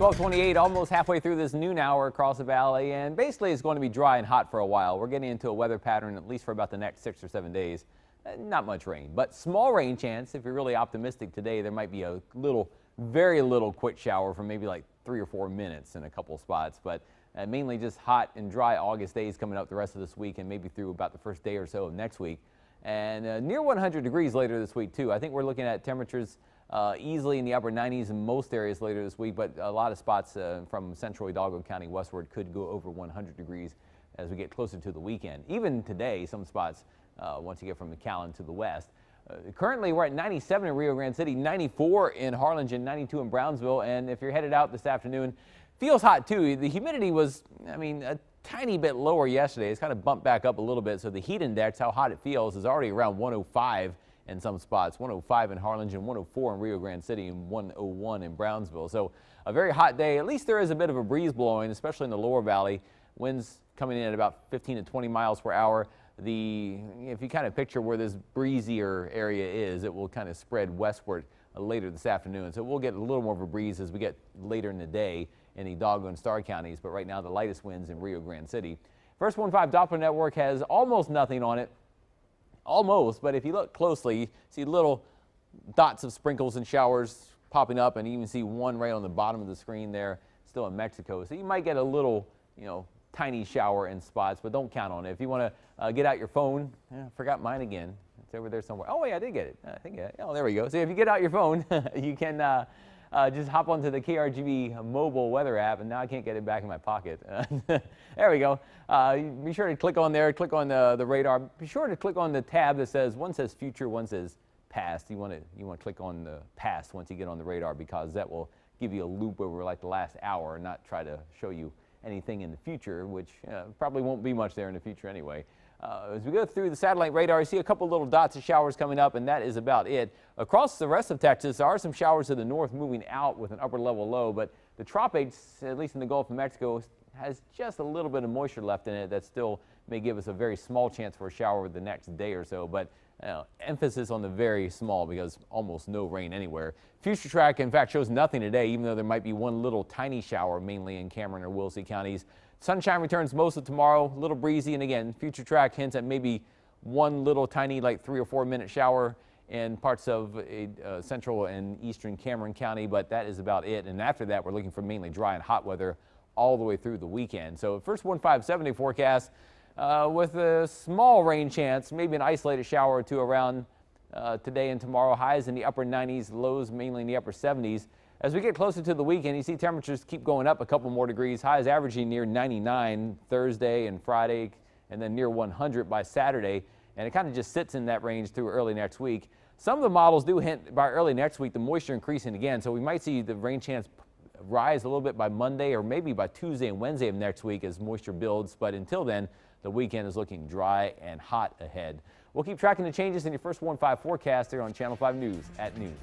12:28, almost halfway through this noon hour across the valley, and basically it's going to be dry and hot for a while. We're getting into a weather pattern at least for about the next 6 or 7 days. Not much rain, but small rain chance. If you're really optimistic today, there might be a little, very little quick shower for maybe like 3 or 4 minutes in a couple spots, but mainly just hot and dry August days coming up the rest of this week and maybe through about the first day or so of next week. And near 100 degrees later this week too. I think we're looking at temperatures easily in the upper 90s in most areas later this week, but a lot of spots from central Hidalgo County westward could go over 100 degrees as we get closer to the weekend. Even today, some spots once you get from McAllen to the west. Currently, we're at 97 in Rio Grande City, 94 in Harlingen, 92 in Brownsville, and if you're headed out this afternoon, feels hot too. The humidity was, a tiny bit lower yesterday. It's kind of bumped back up a little bit, so the heat index, how hot it feels, is already around 105 in some spots, 105 in Harlingen, 104 in Rio Grande City, and 101 in Brownsville. So a very hot day. At least there is a bit of a breeze blowing, especially in the lower valley. Winds coming in at about 15 to 20 miles per hour. If you kind of picture where this breezier area is, it will kind of spread westward later this afternoon. So we'll get a little more of a breeze as we get later in the day in Hidalgo and Starr counties. But right now, the lightest winds in Rio Grande City. First 1.5 Doppler network has almost nothing on it. Almost, but if you look closely, you see little dots of sprinkles and showers popping up, and you even see one right on the bottom of the screen there, still in Mexico. So you might get a little, tiny shower in spots, but don't count on it. If you want to get out your phone, I forgot mine again. It's over there somewhere. Oh, wait, I did get it. I think, oh, there we go. So if you get out your phone, you can just hop onto the KRGB mobile weather app, and now I can't get it back in my pocket. There we go. Be sure to click on there, click on the radar. Be sure to click on the tab that says, one says future, one says past. You want to click on the past once you get on the radar, because that will give you a loop over like the last hour and not try to show you anything in the future, which probably won't be much there in the future anyway. As we go through the satellite radar, you see a couple little dots of showers coming up, and that is about it. Across the rest of Texas, there are some showers to the north moving out with an upper level low, but the tropics, at least in the Gulf of Mexico, has just a little bit of moisture left in it that still may give us a very small chance for a shower the next day or so, but emphasis on the very small, because almost no rain anywhere. Future track, in fact, shows nothing today, even though there might be one little tiny shower, mainly in Cameron or Wilsey counties. Sunshine returns most of tomorrow, a little breezy, and again, future track hints at maybe one little tiny, like 3 or 4 minute shower in parts of central and eastern Cameron County, but that is about it. And after that, we're looking for mainly dry and hot weather all the way through the weekend. So first 1.5 7-day forecast with a small rain chance, maybe an isolated shower or two around today and tomorrow. Highs in the upper 90s, lows mainly in the upper 70s. As we get closer to the weekend, you see temperatures keep going up a couple more degrees. Highs averaging near 99 Thursday and Friday, and then near 100 by Saturday. And it kind of just sits in that range through early next week. Some of the models do hint by early next week the moisture increasing again, so we might see the rain chance rise a little bit by Monday or maybe by Tuesday and Wednesday of next week as moisture builds. But until then, the weekend is looking dry and hot ahead. We'll keep tracking the changes in your first 1.5 forecast here on Channel 5 News at noon.